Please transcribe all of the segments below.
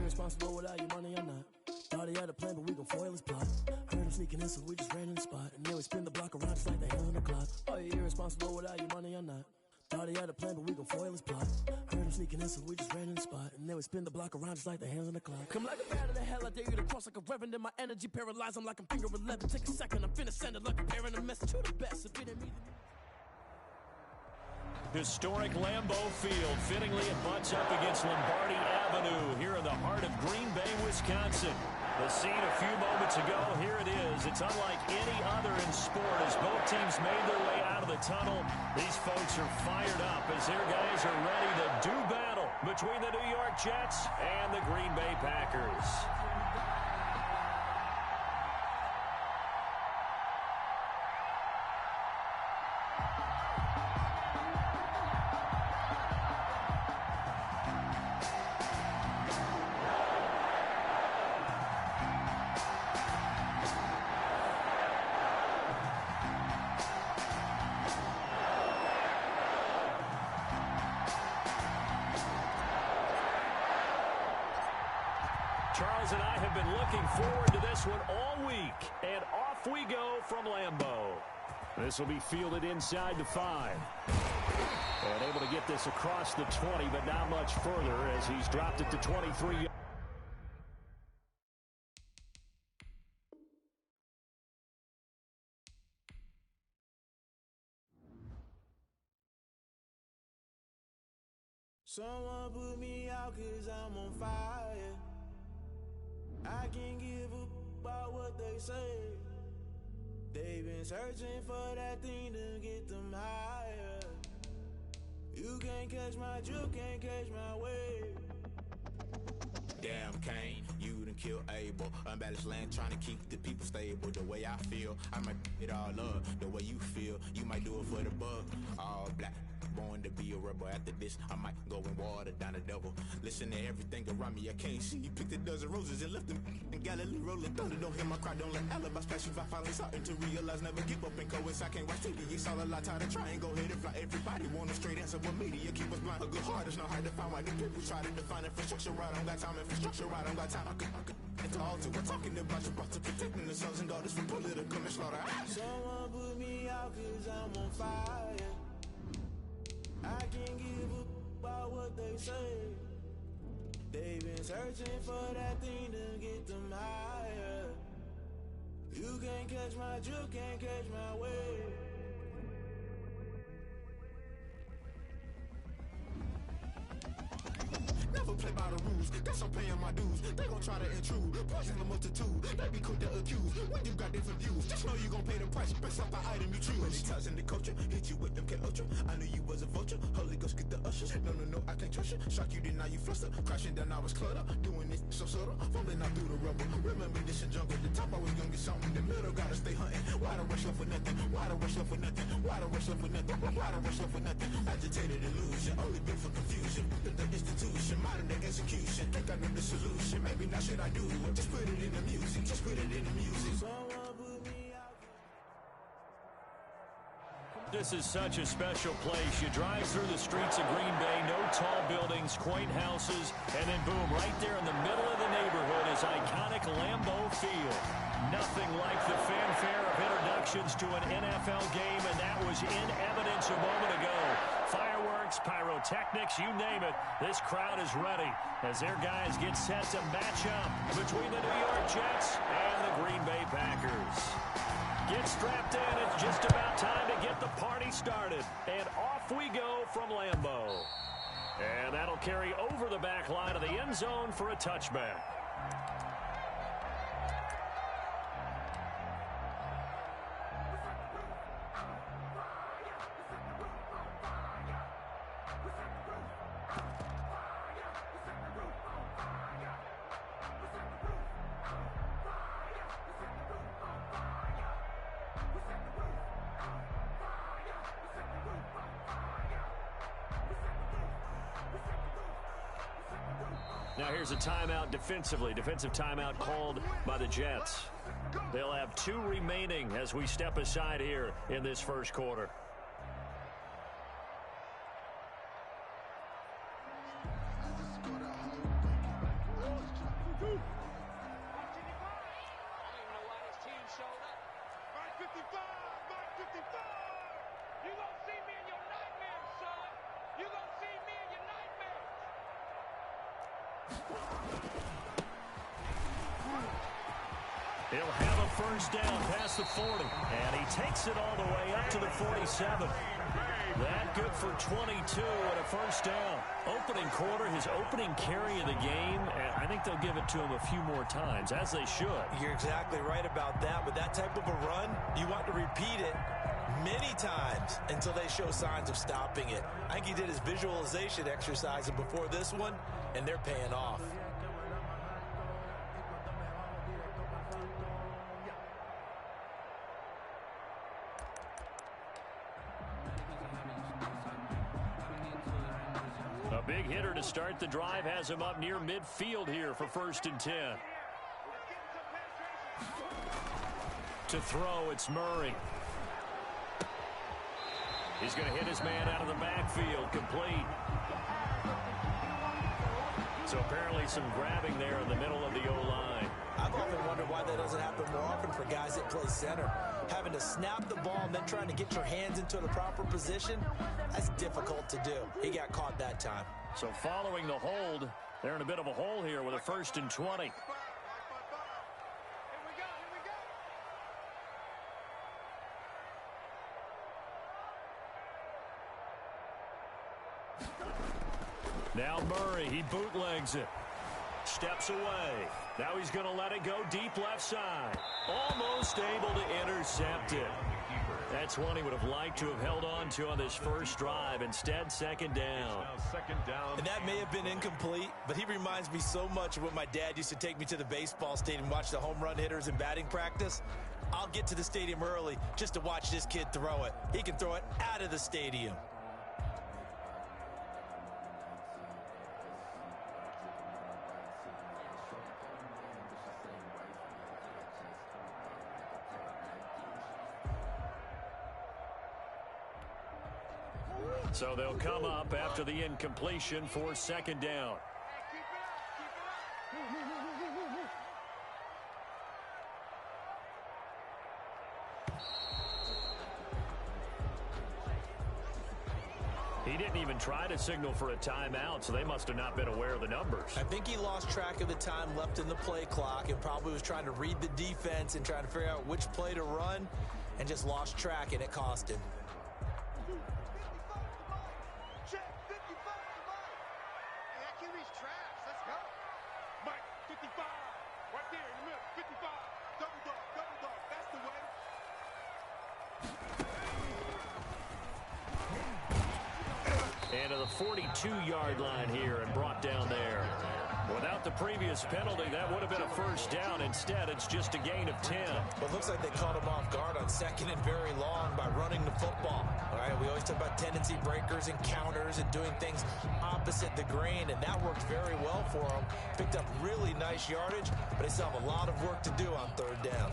irresponsible without your money or not. Thought he had a plan, but we gon' foil his plot. Heard him sneaking in, so we just ran in the spot. And then we spin the block around just like the hands on the clock. Are you irresponsible without your money or not? Thought he had a plan, but we gon' foil his plot. Heard him sneaking in, so we just ran in the spot. And then we spin the block around just like the hands on the clock. Come like a bat of the hell, I dare you to cross like a reverend. In my energy paralyzed, I'm like I'm finger 11. Take a second, I'm finna send it like a parent. A message to the best. If it ain't me, Historic Lambeau Field. Fittingly, it butts up against Lombardi Avenue here in the heart of Green Bay, Wisconsin. The scene a few moments ago, here it is. It's unlike any other in sport as both teams made their way out of the tunnel. These folks are fired up as their guys are ready to do battle between the New York Jets and the Green Bay Packers. Charles and I have been looking forward to this one all week, and off we go from Lambeau. This will be fielded inside the 5. And able to get this across the 20, but not much further as he's dropped it to 23. Someone put me out 'cause I'm on fire. I can't give up about what they say. They've been searching for that thing to get them higher. You can't catch my drift, can't catch my wave. Damn, Kane, you done killed Abel. Unbalanced land, trying to keep the people stable. The way I feel, I might it all up. The way you feel, you might do it for the buck. All black, born to be a rebel. After this, I might go and water down the devil. Listen to everything around me, I can't see. Picked a dozen roses and left them in Galilee rolling thunder. Don't hear my cry, don't let alibis pass you. I finally starting to realize, never give up and coincide. Can't watch TV, it's all a lot. Tired of trying, go ahead and fly. Everybody want a straight answer with media, keep us blind. A good heart is not hard to find. Why the people try to define infrastructure right? I don't got time, infrastructure right, I don't got time. I could into all two. We're talking about you, about to protecting the sons and daughters from political manslaughter. Someone put me out 'cause I'm on fire. I can't give up about what they say. They've been searching for that thing to get them higher. You can't catch my drift, can't catch my wave. Never play by the rules, guess I'm paying my dues. They gon' try to intrude, poison the multitude. They be quick to accuse, when you got different views. Just know you gon' pay the price, based off the item you choose. Many times in the culture, hit you with them K-Ultra. I knew you was a vulture, Holy Ghost get the ushers. No, I can't trust you. Shock you, then now you fluster. Crashing down, I was cluttered. Doing this so subtle, falling out through the rubble. Remember this in jungle, the top I was young and something. The middle gotta stay hunting. Why the rush left for nothing? Why the rush left for nothing? Why the rush left for nothing? Why the rush left for nothing? Agitated illusion, only built for confusion. The institution, modern day execution. Think I know the solution. Maybe not should I do it? Just put it in the music. Just put it in the music. Someone put me out. This is such a special place. You drive through the streets of Green Bay, no tall buildings, quaint houses, and then boom, right there in the middle of the neighborhood is iconic Lambeau Field. Nothing like the fanfare of introductions to an NFL game, and that was in evidence a moment ago. Fireworks, pyrotechnics, you name it, this crowd is ready as their guys get set to match up between the New York Jets and the Green Bay Packers. Get strapped in. It's just about time to get the party started. And off we go from Lambeau. And that'll carry over the back line of the end zone for a touchback. Now here's a timeout defensively. Defensive timeout called by the Jets. They'll have 2 remaining as we step aside here in this first quarter. You gonna see me in your nightmares, son. You gonna see me in your nightmares. He'll have a first down past the 40, and he takes it all the way up to the 47. That good for 22 and a first down. Opening quarter, his opening carry of the game, and I think they'll give it to him a few more times, as they should. You're exactly right about that. With that type of a run, you want to repeat it many times until they show signs of stopping it. I think he did his visualization exercise before this one, and they're paying off. A big hitter to start the drive has him up near midfield here for 1st and 10. To throw, it's Murray. He's going to hit his man out of the backfield, complete. So apparently some grabbing there in the middle of the O-line. I've often wondered why that doesn't happen more often for guys that play center. Having to snap the ball and then trying to get your hands into the proper position, that's difficult to do. He got caught that time. So following the hold, they're in a bit of a hole here with a 1st and 20. Now Murray, he bootlegs it. Steps away. Now he's going to let it go deep left side. Almost able to intercept it. That's one he would have liked to have held on to on this first drive. Instead, 2nd down. And that may have been incomplete, but he reminds me so much of when my dad used to take me to the baseball stadium and watch the home run hitters in batting practice. I'll get to the stadium early just to watch this kid throw it. He can throw it out of the stadium. So they'll come up after the incompletion for 2nd down. He didn't even try to signal for a timeout, so they must have not been aware of the numbers. I think he lost track of the time left in the play clock and probably was trying to read the defense and trying to figure out which play to run and just lost track, and it cost him. And to the 42-yard line here and brought down there. Without the previous penalty, that would have been a first down. Instead, it's just a gain of 10. Well, it looks like they caught him off guard on 2nd and very long by running the football. All right, we always talk about tendency breakers and counters and doing things opposite the grain, and that worked very well for them. Picked up really nice yardage, but they still have a lot of work to do on 3rd down.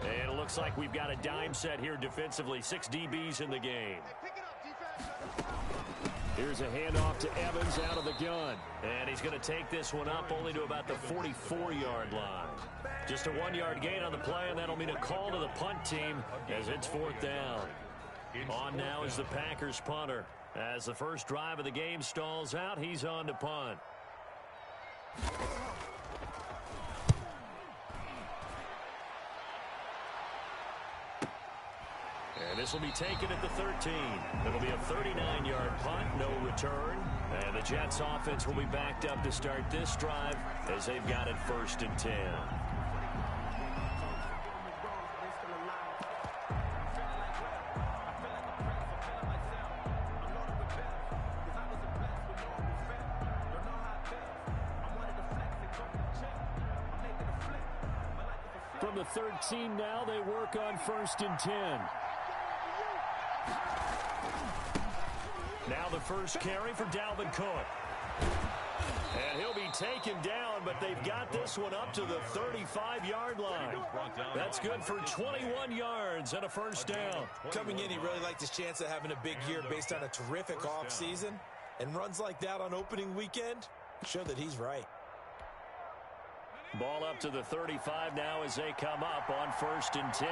And it looks like we've got a dime set here defensively. 6 DBs in the game. Here's a handoff to Evans out of the gun. And he's going to take this one up only to about the 44-yard line. Just a 1-yard gain on the play, and that'll mean a call to the punt team as it's 4th down. On now is the Packers punter. As the first drive of the game stalls out, he's on to punt. And this will be taken at the 13. It'll be a 39-yard punt, no return. And the Jets offense will be backed up to start this drive as they've got it 1st and 10. From the 13 now, they work on 1st and 10. Now the first carry for Dalvin Cook. And he'll be taken down, but they've got this one up to the 35-yard line. That's good for 21 yards and a first down. Coming in, he really liked his chance of having a big year based on a terrific offseason. And runs like that on opening weekend show that he's right. Ball up to the 35 now as they come up on 1st and 10.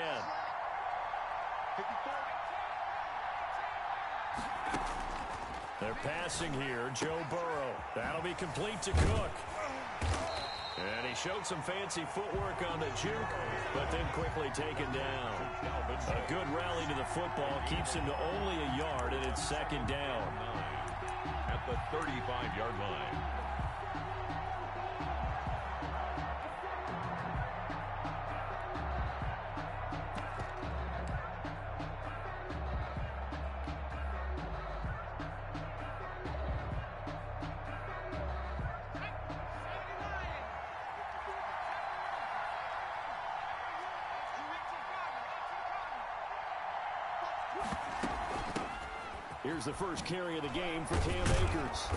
They're passing here. Joe Burrow. That'll be complete to Cook. And he showed some fancy footwork on the juke, but then quickly taken down. A good rally to the football keeps him to only a yard, and it's 2nd down. At the 35-yard line. Here's the first carry of the game for Cam Akers.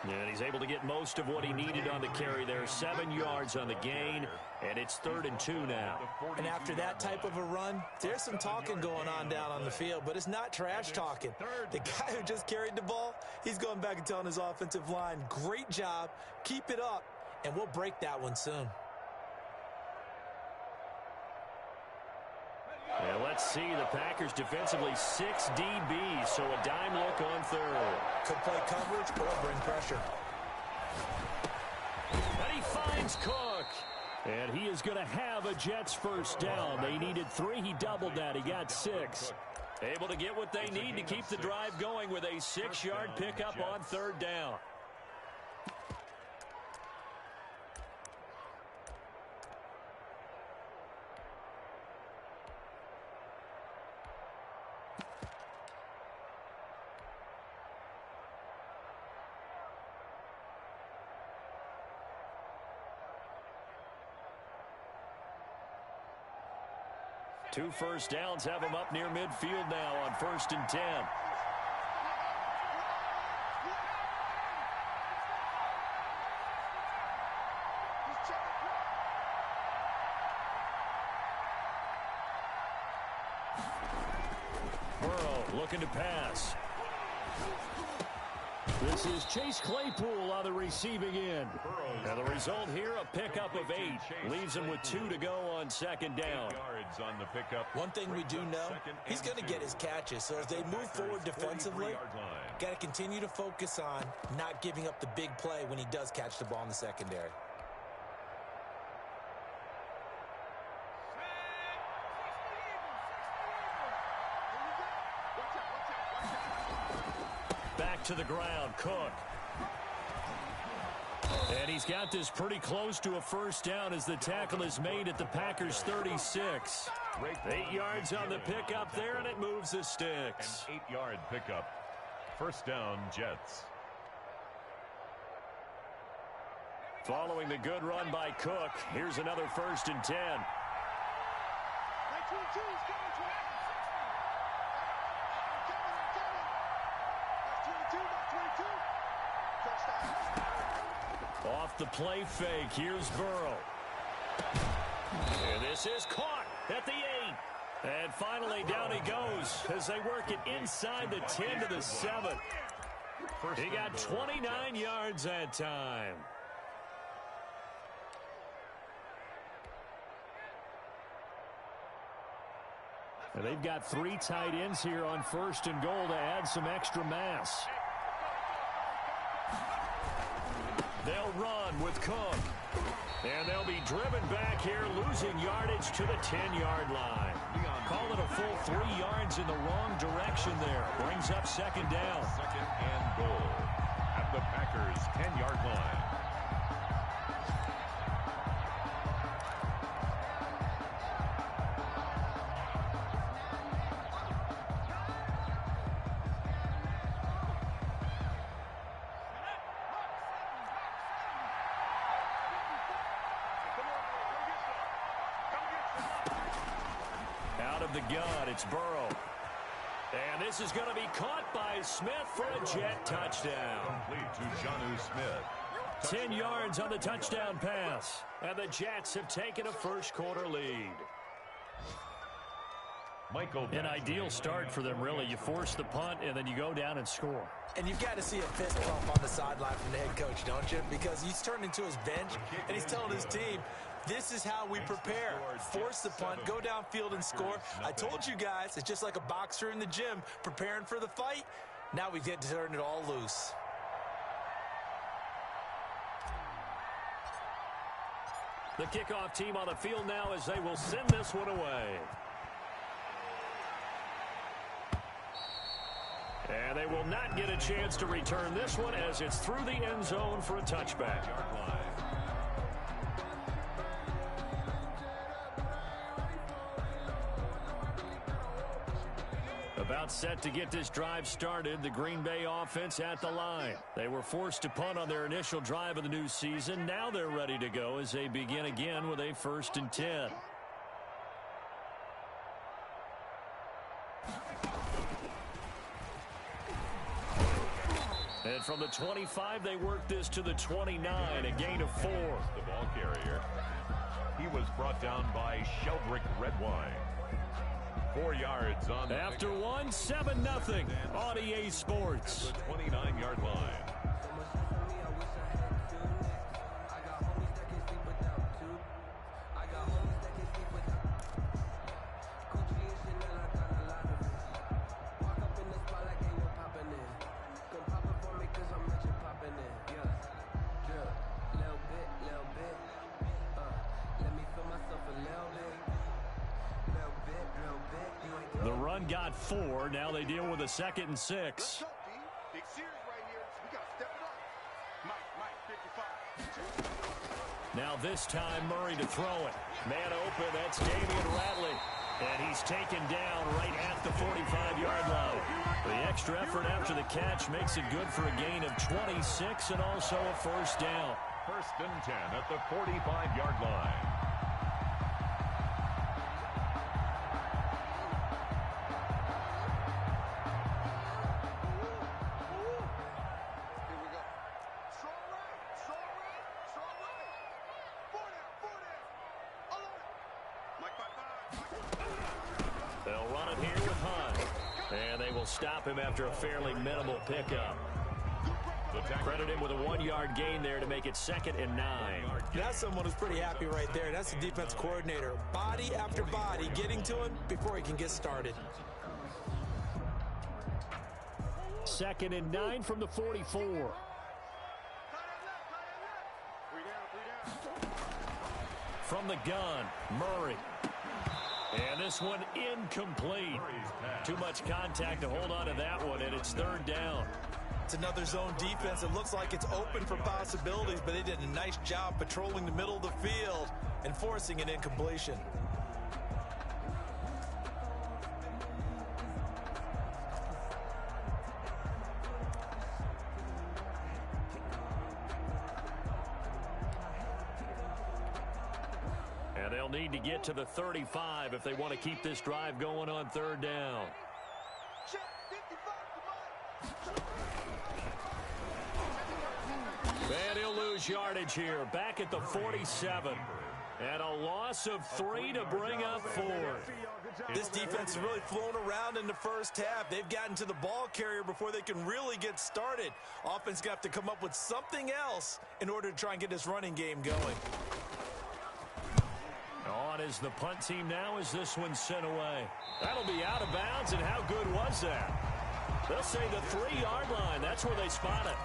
And he's able to get most of what he needed on the carry there. 7 yards on the gain, and it's 3rd and 2 now. And after that type of a run, there's some talking going on down on the field, but it's not trash talking. The guy who just carried the ball, he's going back and telling his offensive line, great job, keep it up, and we'll break that one soon. And let's see, the Packers defensively 6 DBs, so a dime look on 3rd. Could play coverage or bring pressure. And he finds Cook. And he is going to have a Jets first down. They needed 3. He doubled that. He got 6. Able to get what they need to keep the drive going with a 6-yard pickup on 3rd down. Two first downs have him up near midfield now on 1st and 10. Burrow looking to pass. This is Chase Claypool on the receiving end. And the result here, a pickup of 8. Leaves him with 2 to go on 2nd down. On the pickup. One thing we do know, he's going to get his catches. So as they move forward defensively, got to continue to focus on not giving up the big play when he does catch the ball in the secondary. Back to the ground, Cook. And he's got this pretty close to a first down as the tackle is made at the Packers' 36. 8 yards on the pickup there, and it moves the sticks. An 8-yard pickup. First down, Jets. Following the good run by Cook, here's another 1st and 10. Off the play fake, here's Burrow. And this is caught at the 8. And finally down he goes as they work it inside the 10 to the 7. He got 29 yards that time. And they've got 3 tight ends here on 1st and goal to add some extra mass. They'll run with Cook. And they'll be driven back here, losing yardage to the 10-yard line. Call it a full 3 yards in the wrong direction there. Brings up 2nd down. 2nd and goal at the Packers' 10-yard line. The gun, it's Burrow. And this is going to be caught by Smith for a Jet touchdown. Complete to Jonnu Smith. 10 yards on the touchdown pass. And the Jets have taken a first quarter lead. Michael. An ideal start for them, really. You force the punt, and then you go down and score. And you've got to see a fist pump on the sideline from the head coach, don't you? Because he's turned into his bench, and he's telling his team, this is how we prepare. Force the punt, go downfield and score. I told you guys, it's just like a boxer in the gym preparing for the fight. Now we get to turn it all loose. The kickoff team on the field now as they will send this one away. And they will not get a chance to return this one as it's through the end zone for a touchback. About set to get this drive started, the Green Bay offense at the line. They were forced to punt on their initial drive of the new season. Now they're ready to go as they begin again with a 1st and 10. And from the 25, they work this to the 29, a gain of 4. The ball carrier. He was brought down by Sheldrick Redwine. 4 yards on the after one, 7-0 on EA Sports. The 29-yard line. The run got 4. Now they deal with a 2nd and 6. Now this time Murray to throw it. Man open, that's Damian Ratley. And he's taken down right at the 45-yard line. The extra effort after the catch makes it good for a gain of 26 and also a 1st down. 1st and 10 at the 45-yard line. They'll run it here with Hunt. And they will stop him after a fairly minimal pickup. Credit him with a 1-yard gain there to make it 2nd and 9. That's someone who's pretty happy right there. That's the defense coordinator. Body after body getting to him before he can get started. 2nd and 9 from the 44. From the gun, Murray. And this one incomplete. Too much contact to hold on to that one, and it's 3rd down. It's another zone defense. It looks like it's open for possibilities, but they did a nice job patrolling the middle of the field and forcing an incompletion. And they'll need to get to the 35 if they want to keep this drive going on 3rd down. And he'll lose yardage here. Back at the 47. And a loss of 3 to bring up 4. This defense has really flown around in the first half. They've gotten to the ball carrier before they can really get started. Offense going to have to come up with something else in order to try and get this running game going. On is the punt team now as this one's sent away. That'll be out of bounds, and how good was that? They'll say the 3-yard line. That's where they spot it.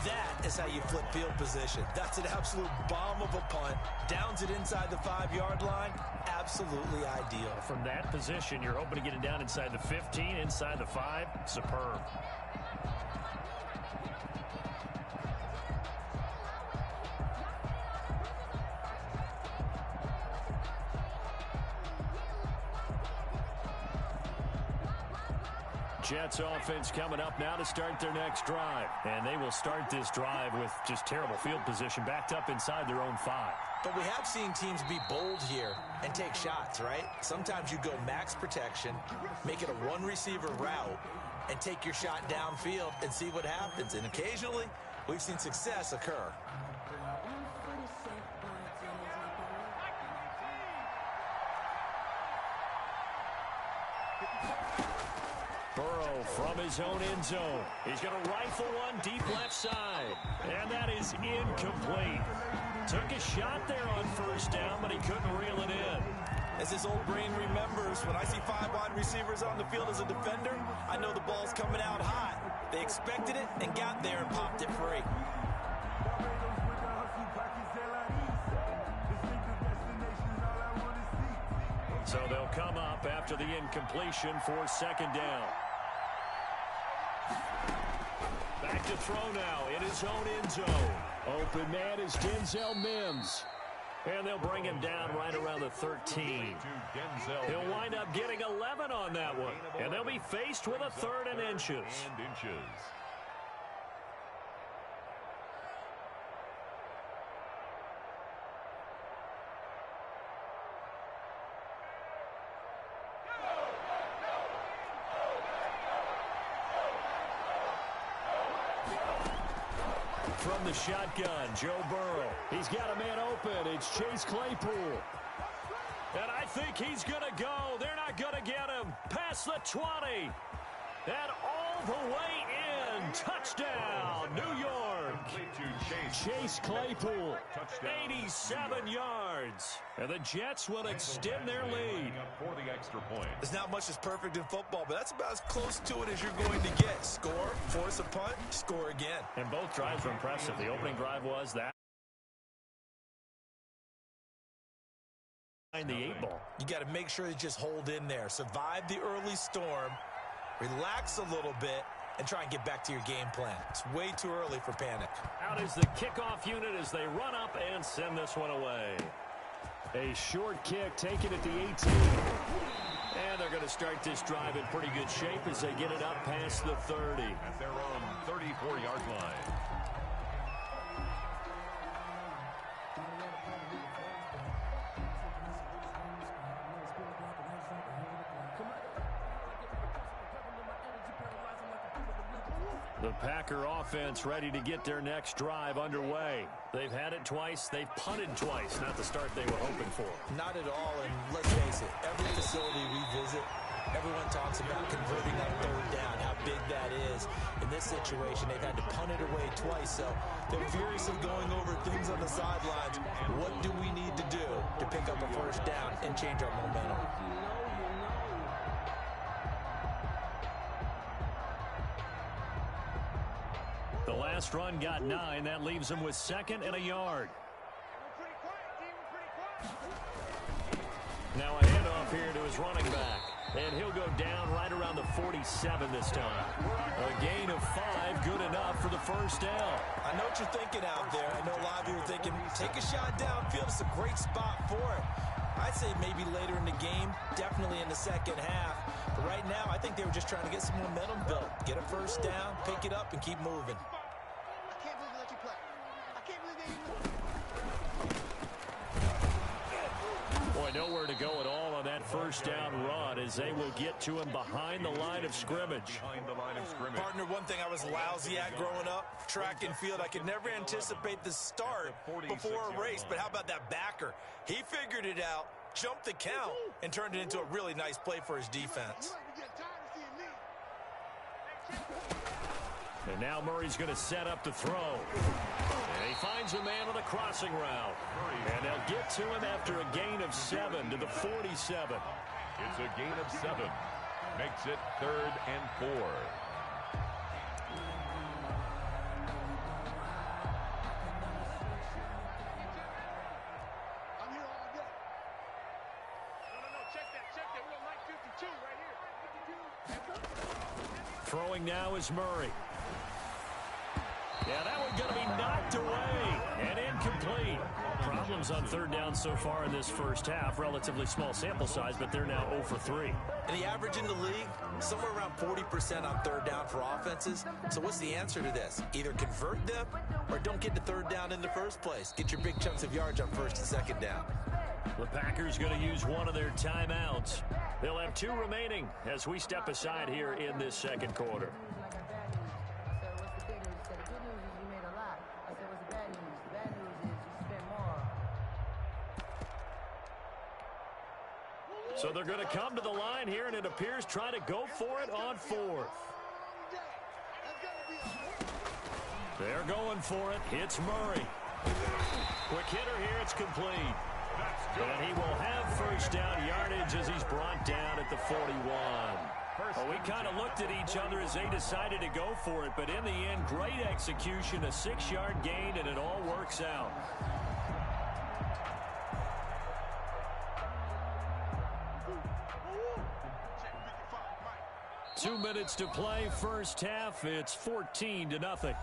That is how you flip field position. That's an absolute bomb of a punt. Downs it inside the 5-yard line. Absolutely ideal. From that position, you're hoping to get it down inside the 15, inside the 5. Superb. Jets offense coming up now to start their next drive. And they will start this drive with just terrible field position, backed up inside their own 5. But we have seen teams be bold here and take shots, right? Sometimes you go max protection, make it a 1-receiver route, and take your shot downfield and see what happens. And occasionally, we've seen success occur. Burrow from his own end zone. He's going to rifle one deep left side. And that is incomplete. Took a shot there on first down, but he couldn't reel it in. As his old brain remembers, when I see 5 wide receivers on the field as a defender, I know the ball's coming out hot. They expected it and got there and popped it free. So they'll come up after the incompletion for second down. Back to throw now in his own end zone. Open man is Denzel Mims. And they'll bring him down right around the 13. He'll wind up getting 11 on that one. And they'll be faced with a 3rd and inches. From the shotgun, Joe Burrow. He's got a man open. It's Chase Claypool. And I think he's going to go. They're not going to get him. Past the 20. And all the way in. Touchdown, New York. Chase Claypool, 87 yards. And the Jets will extend their lead. There's not much that's perfect in football, but that's about as close to it as you're going to get. Score, force a punt, score again. And both drives were impressive. The opening drive was that. The 8 ball. You got to make sure you just hold in there. Survive the early storm, relax a little bit, and try and get back to your game plan. It's way too early for panic. Out is the kickoff unit as they run up and send this one away. A short kick taken at the 18. And they're going to start this drive in pretty good shape as they get it up past the 30. At their own 34-yard line. The Packer offense ready to get their next drive underway. They've had it twice. They've punted twice. Not the start they were hoping for. Not at all, and let's face it, every facility we visit, everyone talks about converting that 3rd down, how big that is. In this situation, they've had to punt it away twice, so they're furiously going over things on the sidelines. What do we need to do to pick up a 1st down and change our momentum? The last run got 9. That leaves him with 2nd and a yard. Now a handoff here to his running back. And he'll go down right around the 47 this time. A gain of 5, good enough for the 1st down. I know what you're thinking out there. I know a lot of you are thinking, take a shot downfield. It's a great spot for it. I'd say maybe later in the game, definitely in the second half. But right now, I think they were just trying to get some momentum built. Get a 1st down, pick it up, and keep moving. I can't believe they let you play. I can't believe they even... Boy, nowhere to go at all on that 1st down run as they will get to him behind the line of scrimmage. Partner, one thing I was lousy at growing up, track and field, I could never anticipate the start before a race. But how about that backer? He figured it out, jumped the count, and turned it into a really nice play for his defense. And now Murray's going to set up to throw. And he finds a man on the crossing route. And they'll get to him after a gain of 7 to the 47. It's a gain of 7. Makes it 3rd and 4. Throwing now is Murray. Yeah, that one's going to be knocked away and incomplete. Problems on 3rd down so far in this 1st half. Relatively small sample size, but they're now 0 for 3. And the average in the league, somewhere around 40% on 3rd down for offenses. So what's the answer to this? Either convert them or don't get to 3rd down in the first place. Get your big chunks of yards on 1st and 2nd down. The Packers going to use one of their timeouts. They'll have 2 remaining as we step aside here in this 2nd quarter. So they're going to come to the line here, and it appears trying to go for it on fourth. They're going for it. Hits Murray. Quick hitter here. It's complete. And he will have first down yardage as he's brought down at the 41. Well, we kind of looked at each other as they decided to go for it, but in the end, great execution, a 6-yard gain, and it all works out. Two minutes to play, first half. It's 14-0.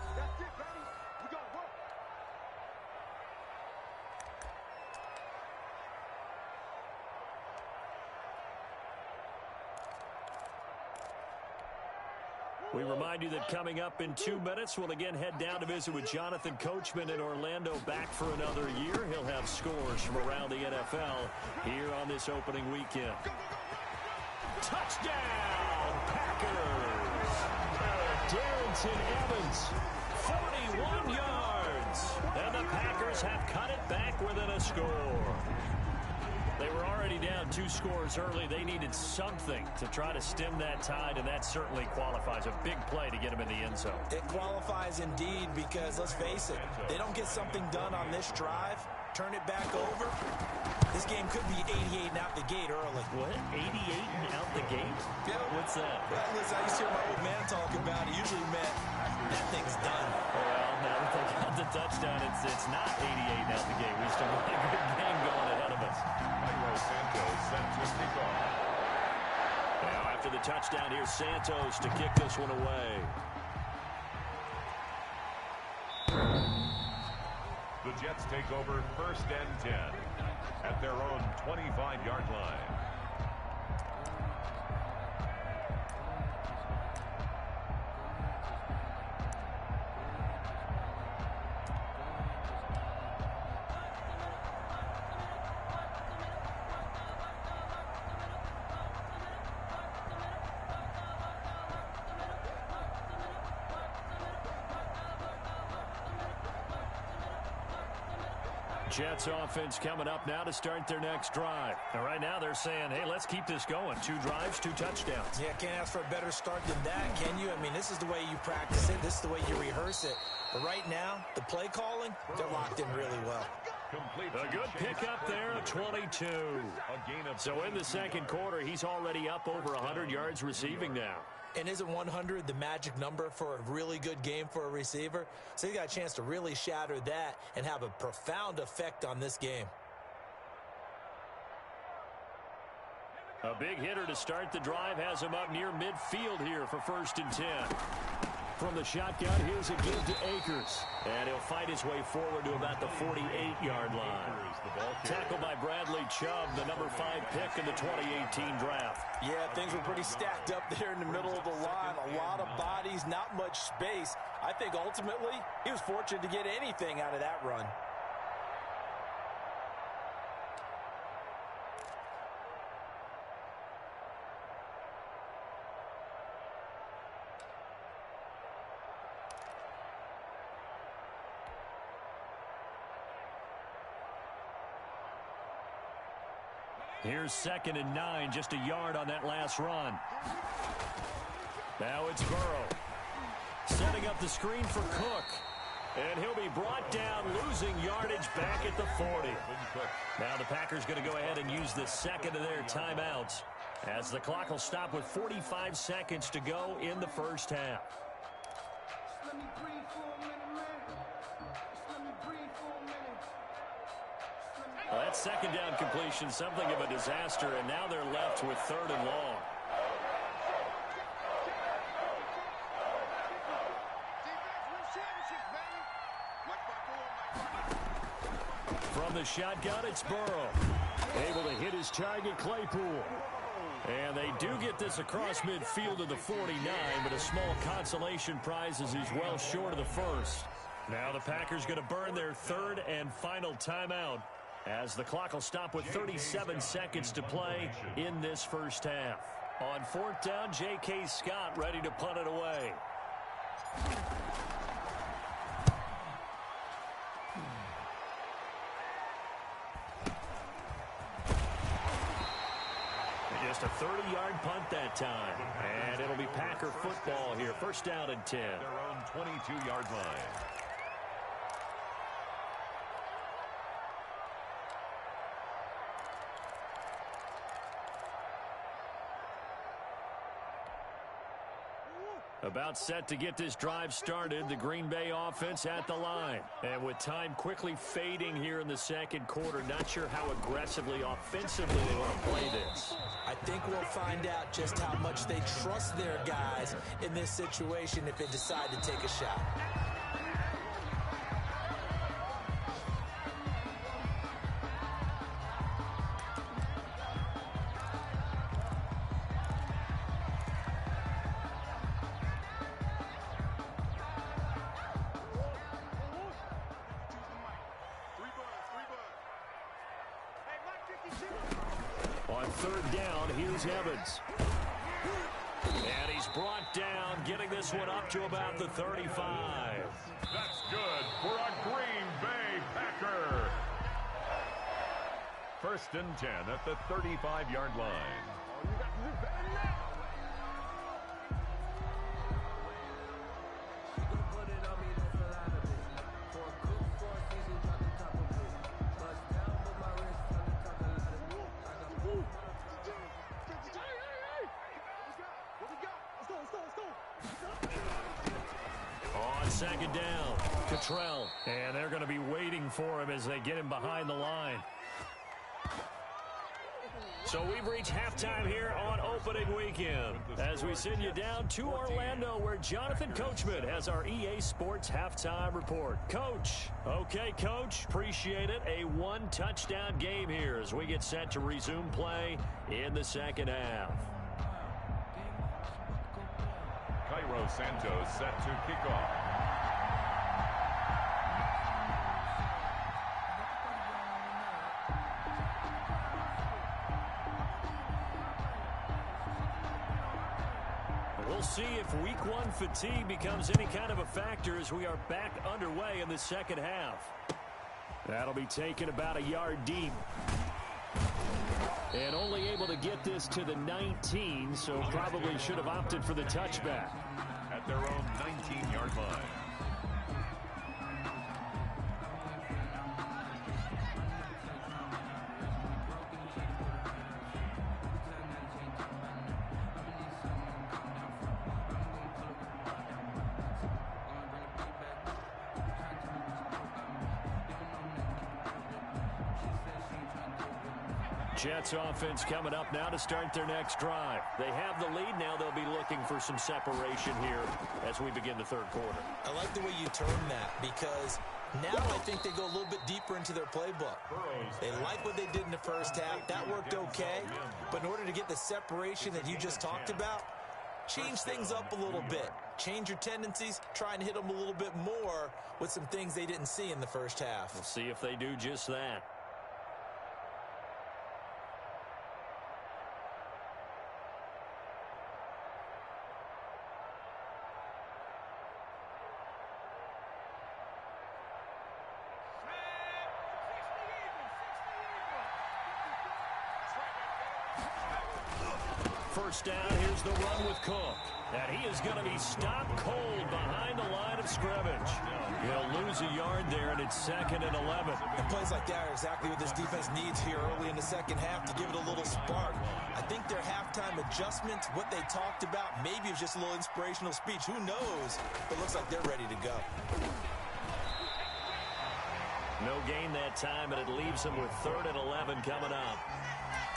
We remind you that coming up in 2 minutes, we'll again head down to visit with Jonathan Coachman in Orlando, back for another year. He'll have scores from around the NFL here on this opening weekend. Touchdown, Packers! Darrington Evans, 41 yards. And the Packers have cut it back within a score. They were already down 2 scores early. They needed something to try to stem that tide, and that certainly qualifies. A big play to get them in the end zone. It qualifies indeed because, let's face it, they don't get something done on this drive, turn it back over, this game could be 88 and out the gate early. What? 88 and out the gate? Yeah. What's that? Well, listen, I used to hear my old man talk about it. Usually meant that thing's done. Well, now that they got the touchdown, it's not 88 and out the gate. We still got a good game going ahead of us. Santos set to kick off. Now after the touchdown, here's Santos to kick this one away. The Jets take over first and 10 at their own 25-yard line. Jets offense coming up now to start their next drive. And right now they're saying, hey, let's keep this going. 2 drives, 2 touchdowns. Yeah, can't ask for a better start than that, can you? I mean, this is the way you practice it. This is the way you rehearse it. But right now, the play calling, they're locked in really well. A good pickup there of 22. So in the second quarter, he's already up over 100 yards receiving now. And isn't 100 the magic number for a really good game for a receiver? So you got a chance to really shatter that and have a profound effect on this game. A big hitter to start the drive has him up near midfield here for first and 10. From the shotgun, here's a give to Akers. And he'll fight his way forward to about the 48-yard line. Tackled by Bradley Chubb, the number 5 pick in the 2018 draft. Yeah, things were pretty stacked up there in the middle of the line. A lot of bodies, not much space. I think ultimately he was fortunate to get anything out of that run. Here's 2nd and 9, just a yard on that last run. Now it's Burrow. Setting up the screen for Cook. And he'll be brought down, losing yardage back at the 40. Now the Packers going to go ahead and use the second of their timeouts, as the clock will stop with 45 seconds to go in the first half. Well, that second down completion, something of a disaster, and now they're left with 3rd and long. From the shotgun, it's Burrow. Able to hit his target, Claypool. And they do get this across midfield to the 49, but a small consolation prize as he's well short of the first. Now the Packers going to burn their 3rd and final timeout, as the clock will stop with 37 seconds to play in this first half. On 4th down, J.K. Scott ready to punt it away. Just a 30-yard punt that time. And it'll be Packer football here. First down and 10. Their own 22-yard line. About set to get this drive started, the Green Bay offense at the line. And with time quickly fading here in the second quarter, not sure how aggressively, offensively they want to play this. I think we'll find out just how much they trust their guys in this situation if they decide to take a shot. On third down, here's Evans. And he's brought down, getting this one up to about the 35. That's good for a Green Bay Packer. First and 10 at the 35-yard line. On second down, Cottrell. And they're going to be waiting for him as they get him behind the line. So we've reached halftime here on opening weekend as we send you down to Orlando where Jonathan Coachman has our EA Sports halftime report. Coach. Okay, Coach. Appreciate it. A one-touchdown game here as we get set to resume play in the second half. Cairo Santos set to kick off. We'll see if week one fatigue becomes any kind of a factor as we are back underway in the second half. That'll be taken about a yard deep. And only able to get this to the 19, so probably should have opted for the touchback. At their own 19-yard line. Jets offense coming up now to start their next drive. They have the lead. Now they'll be looking for some separation here as we begin the third quarter. I like the way you term that because now I think they go a little bit deeper into their playbook. They like what they did in the first half. That worked okay. But in order to get the separation that you just talked about, change things up a little bit. Change your tendencies. Try and hit them a little bit more with some things they didn't see in the first half. We'll see if they do just that. First down, here's the run with Cook. And he is going to be stopped cold behind the line of scrimmage. He'll lose a yard there, and it's 2nd and 11. And plays like that are exactly what this defense needs here early in the second half to give it a little spark. I think their halftime adjustments, what they talked about, maybe it was just a little inspirational speech. Who knows? But it looks like they're ready to go. No gain that time, and it leaves them with 3rd and 11 coming up.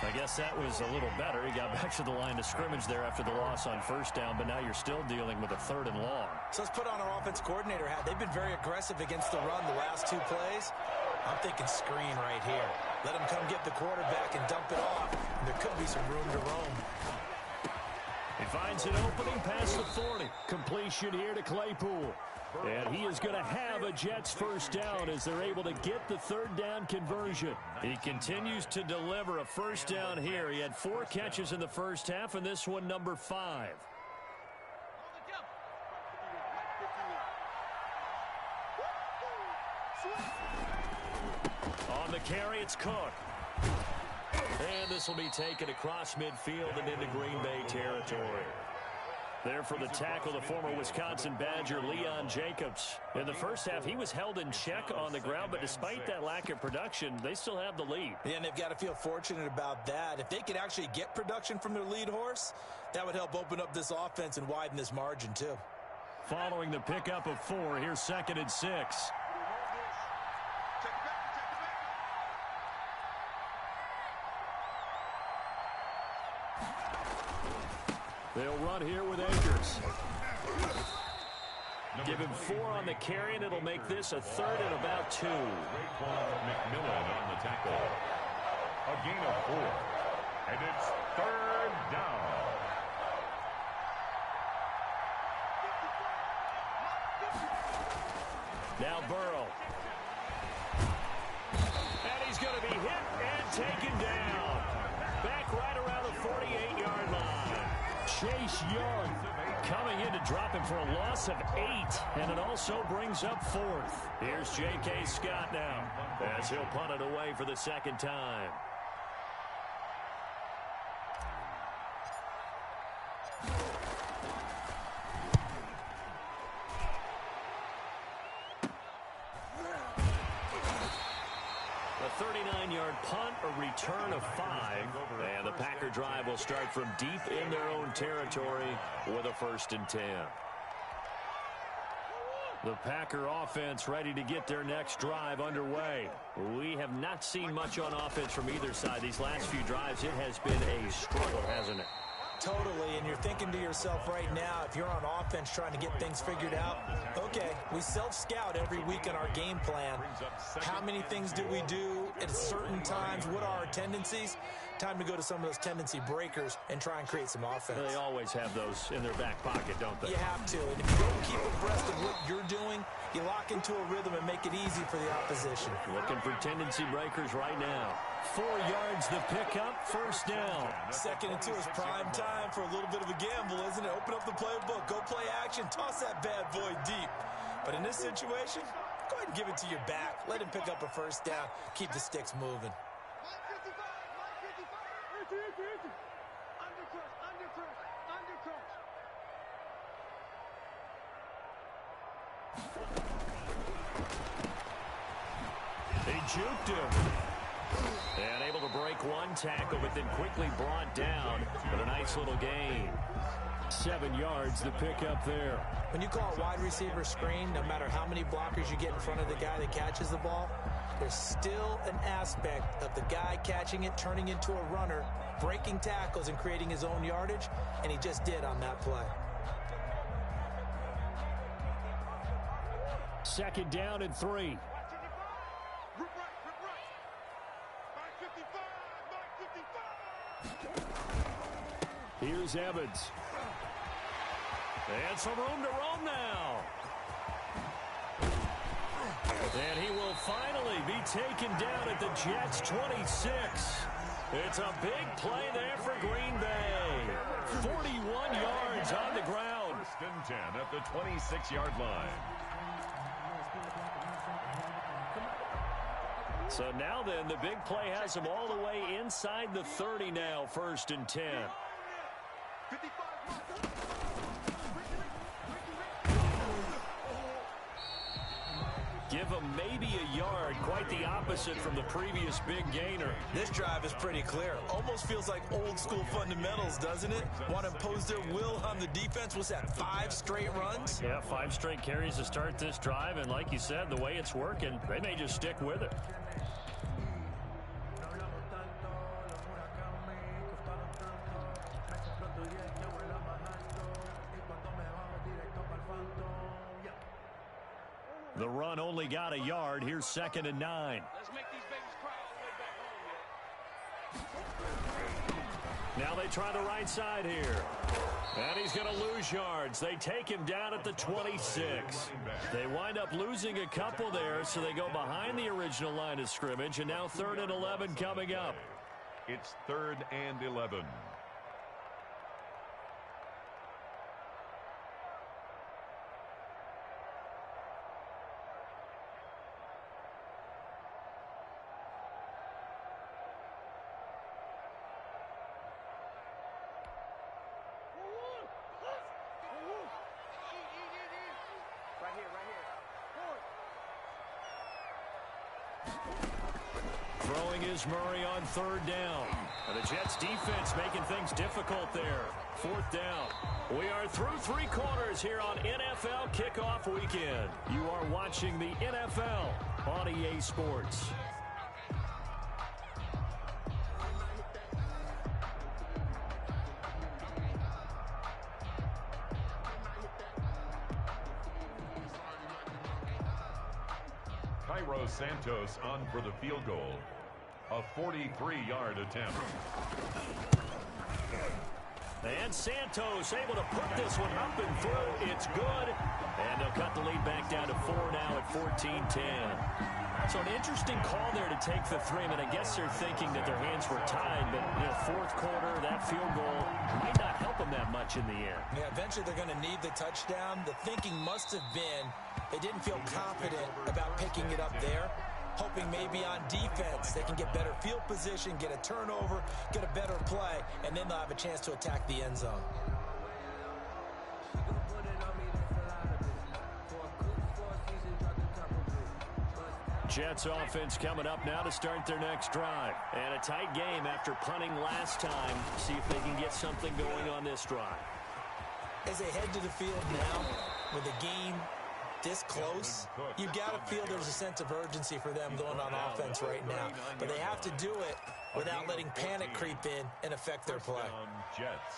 I guess that was a little better. He got back to the line of scrimmage there after the loss on first down, but now you're still dealing with a 3rd and long. So let's put on our offense coordinator hat. They've been very aggressive against the run the last 2 plays. I'm thinking screen right here. Let them come get the quarterback and dump it off, and there could be some room to roam. He finds an opening past the 40. Completion here to Claypool. And he is going to have a Jets first down as they're able to get the 3rd down conversion. He continues to deliver a first down here. He had 4 catches in the first half, and this one number 5. On the carry, it's Cook. And the This will be taken across midfield and into Green Bay territory. There for the tackle, the former Wisconsin Badger, Leon Jacobs. In the first half, he was held in check on the ground, but despite that lack of production, they still have the lead. Yeah, and they've got to feel fortunate about that. If they could actually get production from their lead horse, that would help open up this offense and widen this margin, too. Following the pickup of 4, here's 2nd and 6. They'll run here with Akers. Give him 4 on the carry, and it'll make this a 3rd and about 2. Raekwon McMillan on the tackle. A gain of 4. And it's 3rd down. Now Burrow. And he's going to be hit and taken down. Back right around the 48-yard line. Chase Young coming in to drop him for a loss of 8, and it also brings up 4th. Here's J.K. Scott now as he'll punt it away for the 2nd time. A 39-yard punt, a return of 5, and the Packer drive will start from deep in their own territory with a 1st and 10. The Packer offense ready to get their next drive underway. We have not seen much on offense from either side. These last few drives, it has been a struggle, hasn't it? Totally, and you're thinking to yourself right now, if you're on offense trying to get things figured out, okay, we self-scout every week in our game plan. How many things do we do at certain times? What are our tendencies? Time to go to some of those tendency breakers and try and create some offense. They always have those in their back pocket, don't they? You have to, and if you don't keep abreast of what you're doing, you lock into a rhythm and make it easy for the opposition. Looking for tendency breakers right now. 4 yards the pickup, 1st down. 2nd and 2 is prime time for a little bit of a gamble, isn't it? Open up the playbook, go play action, toss that bad boy deep. But in this situation, go ahead and give it to your back. Let him pick up a 1st down, keep the sticks moving. He juked him. And able to break 1 tackle, but then quickly brought down with a nice little gain. 7 yards the pickup there. When you call a wide receiver screen, no matter how many blockers you get in front of the guy that catches the ball, there's still an aspect of the guy catching it, turning into a runner, breaking tackles and creating his own yardage, and he just did on that play. 2nd down and 3. Here's Evans. And some room to roam now. And he will finally be taken down at the Jets' 26. It's a big play there for Green Bay. 41 yards on the ground. 1st and 10 at the 26-yard line. So now then, the big play has him all the way inside the 30 now, 1st and 10. Give him maybe a yard, quite the opposite from the previous big gainer. This drive is pretty clear. Almost feels like old school fundamentals, doesn't it? Want to impose their will on the defense? What's that, 5 straight runs? Yeah, 5 straight carries to start this drive, and like you said, the way it's working, they may just stick with it. The run only got a yard. Here's 2nd and 9. Let's make these babies cry all the way back home, yeah. Now they try the right side here. And he's going to lose yards. They take him down at the 26. They wind up losing a couple there, so they go behind the original line of scrimmage, and now 3rd and 11 coming up. It's 3rd and 11. throwing is Murray on 3rd down. And the Jets defense making things difficult there. 4th down. We are through 3 quarters here on NFL Kickoff Weekend. You are watching the NFL on EA Sports. Cairo Santos on for the field goal. A 43-yard attempt. And Santos able to put this one up and through. It's good. And they'll cut the lead back down to 4 now at 14-10. So an interesting call there to take the 3. I mean, I guess they're thinking that their hands were tied, but, 4th quarter, that field goal might not help them that much in the end. Yeah, eventually they're going to need the touchdown. The thinking must have been they didn't feel confident about picking it up there, hoping maybe on defense they can get better field position, get a turnover, get a better play, and then they'll have a chance to attack the end zone. Jets offense coming up now to start their next drive. And a tight game after punting last time. See if they can get something going on this drive. As they head to the field now, with the game this close, you've got to feel there's a sense of urgency for them going on offense right now. But they have to do it without letting panic creep in and affect their play. Jets.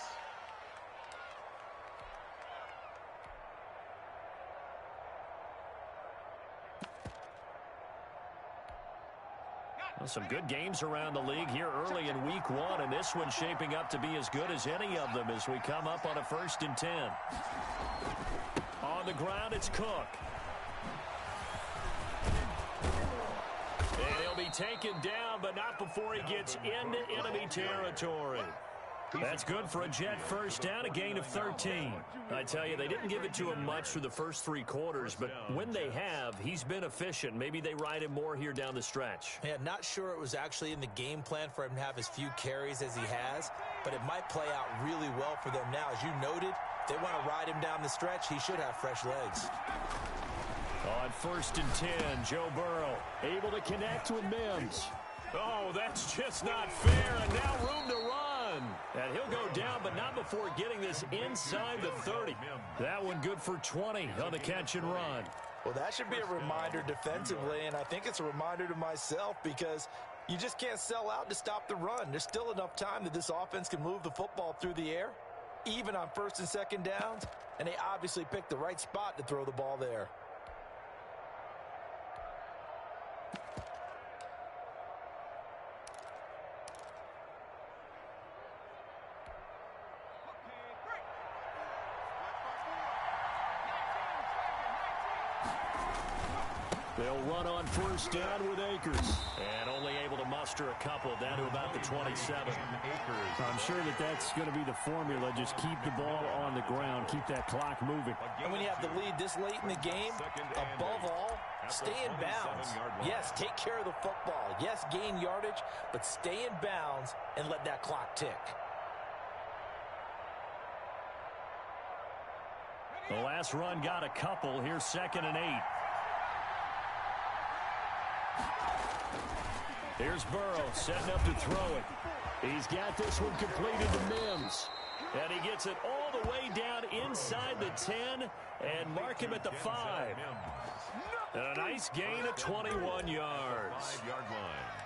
Well, some good games around the league here early in week 1, and this one's shaping up to be as good as any of them as we come up on a 1st and 10. On the ground, it's Cook. And he'll be taken down, but not before he gets into enemy territory. That's good for a Jet 1st down, a gain of 13. I tell you, they didn't give it to him much for the first 3 quarters, but when they have, he's been efficient. Maybe they ride him more here down the stretch. Yeah, not sure it was actually in the game plan for him to have as few carries as he has, but it might play out really well for them now. As you noted, if they want to ride him down the stretch, he should have fresh legs. On 1st and 10, Joe Burrow able to connect with Mims. Oh, that's just not fair, and now room to run. And he'll go down, but not before getting this inside the 30. That one good for 20 on the catch and run. Well, that should be a reminder defensively, and I think it's a reminder to myself because you just can't sell out to stop the run. There's still enough time that this offense can move the football through the air, even on 1st and 2nd downs, and they obviously picked the right spot to throw the ball there. They'll run on 1st down with Akers. And only able to muster a couple down to about the 27. I'm sure that's going to be the formula. Just keep the ball on the ground. Keep that clock moving. And when you have the lead this late in the game, above all, stay in bounds. Yes, take care of the football. Yes, gain yardage, but stay in bounds and let that clock tick. The last run got a couple. Here's 2nd and 8. Here's Burrow setting up to throw it. He's got this one completed to Mims. And he gets it all the way down inside the 10 and mark him at the 5. And a nice gain of 21 yards. 5-yard line.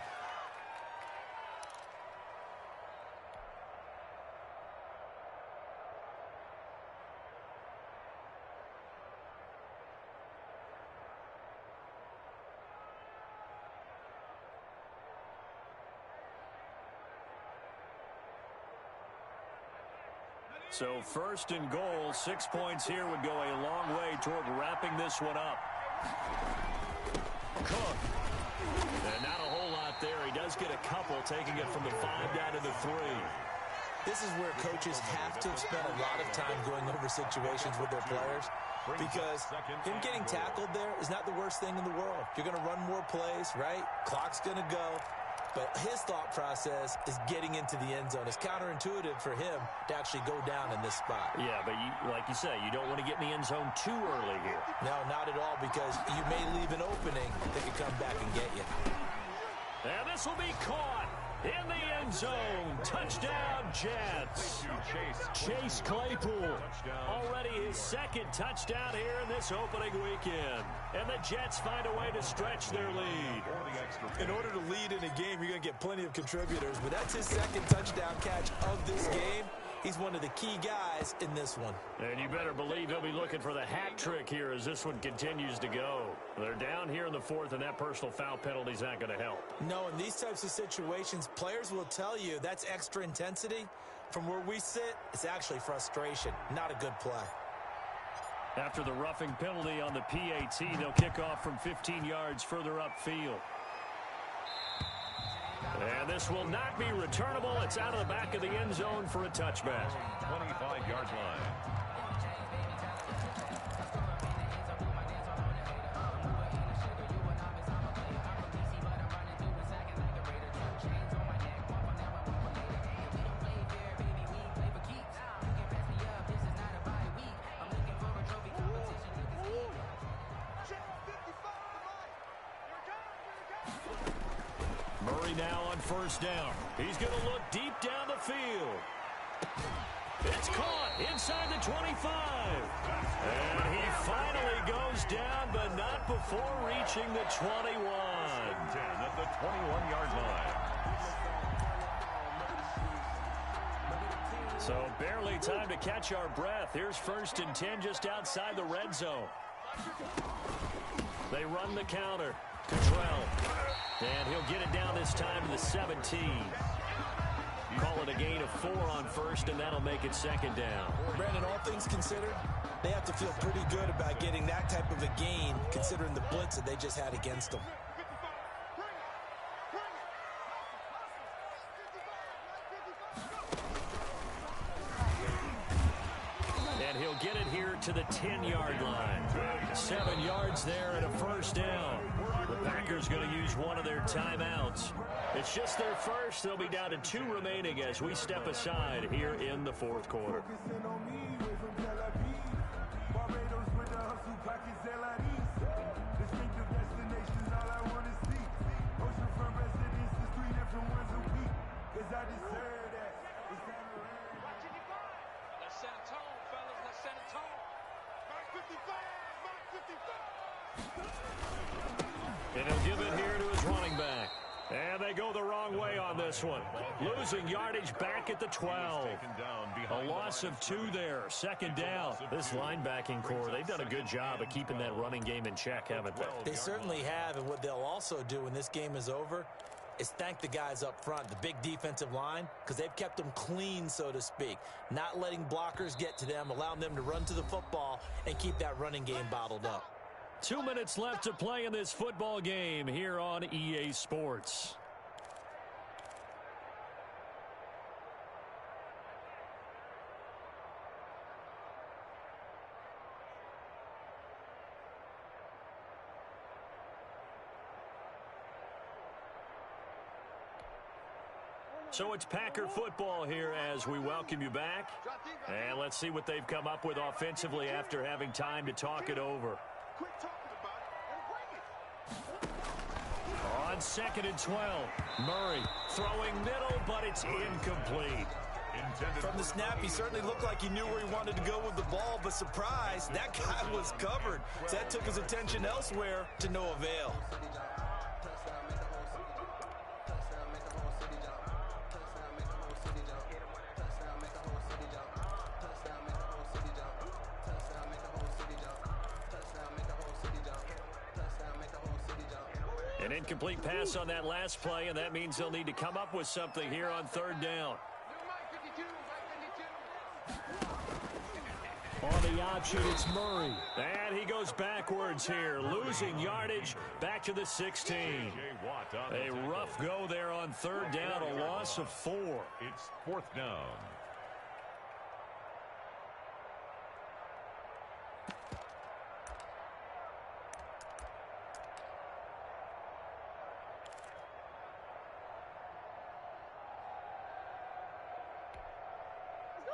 So 1st and goal, 6 points here would go a long way toward wrapping this one up. Cook. And not a whole lot there. He does get a couple, taking it from the 5 down to the 3. This is where coaches have to spend a lot of time going over situations with their players because him getting tackled there is not the worst thing in the world. You're going to run more plays, right? Clock's going to go. But his thought process is getting into the end zone. It's counterintuitive for him to actually go down in this spot. Yeah, but like you say, you don't want to get in the end zone too early here. No, not at all, because you may leave an opening that could come back and get you. And this will be caught in the end zone. Touchdown, Jets. Chase Claypool. Already his second touchdown here in this opening weekend. And the Jets find a way to stretch their lead. In order to lead in a game, you're going to get plenty of contributors. But that's his second touchdown catch of this game. He's one of the key guys in this one. And you better believe he'll be looking for the hat trick here as this one continues to go. They're down here in the fourth, and that personal foul penalty's not going to help. No, in these types of situations, players will tell you that's extra intensity. From where we sit, it's actually frustration, not a good play. After the roughing penalty on the PAT, they'll kick off from 15 yards further upfield. And this will not be returnable. It's out of the back of the end zone for a touchback. 25-yard line. Murray now on first down. He's going to look deep down the field. It's caught inside the 25. And he finally goes down, but not before reaching the 21. 10 at the 21-yard line. So barely time to catch our breath. Here's 1st and 10 just outside the red zone. They run the counter. Cottrell. And he'll get it down this time to the 17. Call it a gain of 4 on first, and that'll make it 2nd down. Brandon, all things considered, they have to feel pretty good about getting that type of a gain, considering the blitz that they just had against them. And he'll get it here to the 10-yard line. 7 yards there and a first down. The Packers going to use one of their timeouts. It's just their first. They'll be down to 2 remaining as we step aside here in the 4th quarter. And he'll give it here to his running back. And they go the wrong way on this one. Losing yardage back at the 12. A loss of 2 there. 2nd down. This linebacking core, they've done a good job of keeping that running game in check, haven't they? They certainly have, and what they'll also do when this game is over is thank the guys up front, the big defensive line, because they've kept them clean, so to speak. Not letting blockers get to them, allowing them to run to the football and keep that running game bottled up. 2 minutes left to play in this football game here on EA Sports. So it's Packer football here as we welcome you back. And let's see what they've come up with offensively after having time to talk it over. On 2nd and 12, Murray throwing middle, but it's incomplete. From the snap, he certainly looked like he knew where he wanted to go with the ball, but surprise, that guy was covered. So that took his attention elsewhere to no avail. An incomplete pass on that last play, and that means they'll need to come up with something here on 3rd down. On the option, it's Murray. And he goes backwards here, losing yardage back to the 16. A rough go there on 3rd down, a loss of 4. It's 4th down.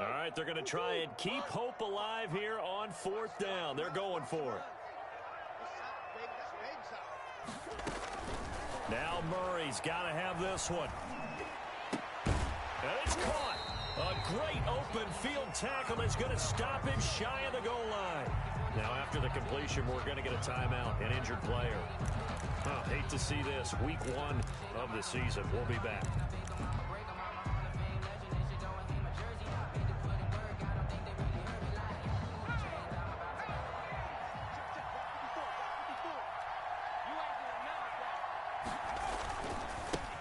All right, they're going to try and keep hope alive here on 4th down. They're going for it. Now Murray's got to have this one. And it's caught. A great open field tackle that's going to stop him shy of the goal line. Now after the completion, we're going to get a timeout, an injured player. Hate to see this. Week 1 of the season. We'll be back.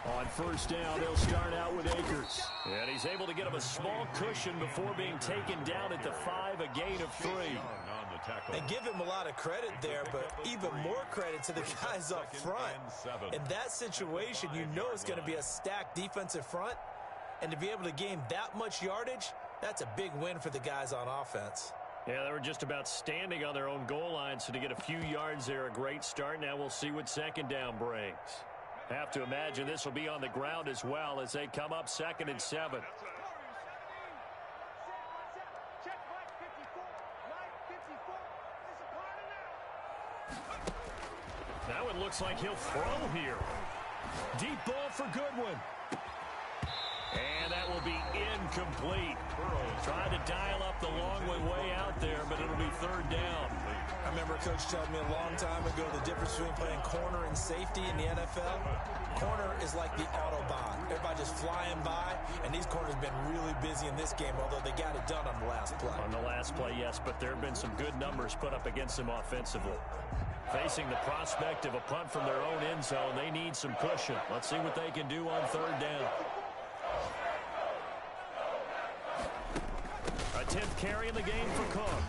On first down, they'll start out with Akers. And he's able to get him a small cushion before being taken down at the 5, a gain of 3. And give him a lot of credit there, but even more credit to the guys up front. In that situation, you know it's going to be a stacked defensive front. And to be able to gain that much yardage, that's a big win for the guys on offense. Yeah, they were just about standing on their own goal line, so to get a few yards there, a great start. Now we'll see what second down brings. Have to imagine this will be on the ground as well as they come up 2nd and 7. Now it looks like he'll throw here. Deep ball for Goodwin. And that will be incomplete. Trying to dial up the long way out there, but it'll be 3rd down. I remember Coach telling me a long time ago the difference between playing corner and safety in the NFL. Corner is like the Autobahn. Everybody just flying by, and these corners have been really busy in this game, although they got it done on the last play. On the last play, yes, but there have been some good numbers put up against them offensively. Facing the prospect of a punt from their own end zone, they need some cushion. Let's see what they can do on 3rd down. A 10th carry in the game for Cook.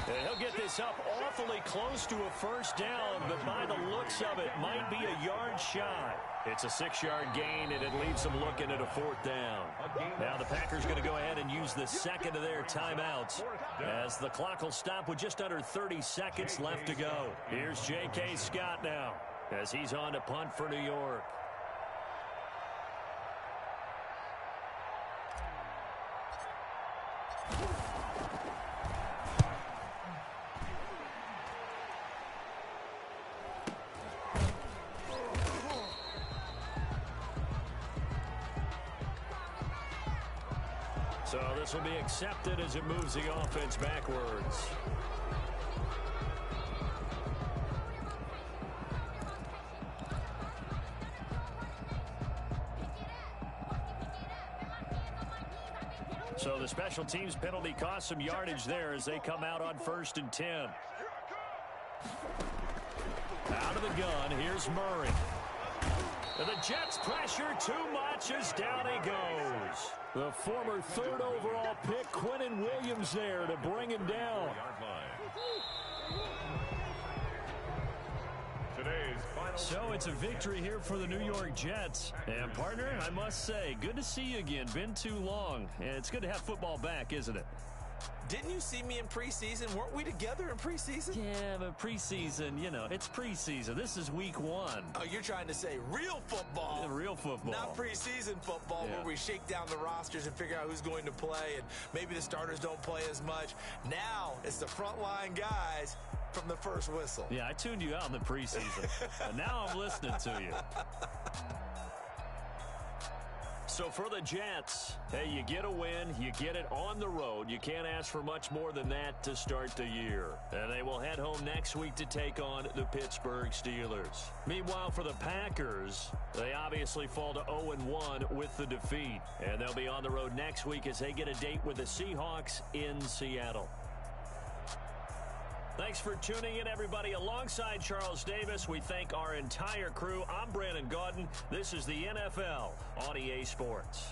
And he'll get this up awfully close to a 1st down, but by the looks of it, might be a yard shy. It's a 6-yard gain, and it leaves them looking at a 4th down. Now the Packers going to go ahead and use the second of their timeouts as the clock will stop with just under 30 seconds left to go. Here's J.K. Scott now as he's on to punt for New York. So this will be accepted as it moves the offense backwards. So the special teams penalty cost some yardage there as they come out on 1st and 10. Out of the gun, here's Murray. And the Jets pressure too much as down he goes. The former 3rd overall pick, Quinnen Williams, there to bring him down. So it's a victory here for the New York Jets. And, partner, I must say, good to see you again. Been too long. And it's good to have football back, isn't it? Didn't you see me in preseason? Weren't we together in preseason? Yeah, but preseason, you know, it's preseason. This is week 1. Oh, you're trying to say real football. Yeah, real football. Not preseason football where we shake down the rosters and figure out who's going to play, and maybe the starters don't play as much. Now it's the frontline guys from the first whistle. Yeah, I tuned you out in the preseason. And now I'm listening to you. So for the Jets, hey, you get a win, you get it on the road. You can't ask for much more than that to start the year. And they will head home next week to take on the Pittsburgh Steelers. Meanwhile, for the Packers, they obviously fall to 0-1 with the defeat. And they'll be on the road next week as they get a date with the Seahawks in Seattle. Thanks for tuning in, everybody. Alongside Charles Davis, we thank our entire crew. I'm Brandon Gaudin. This is the NFL on EA Sports.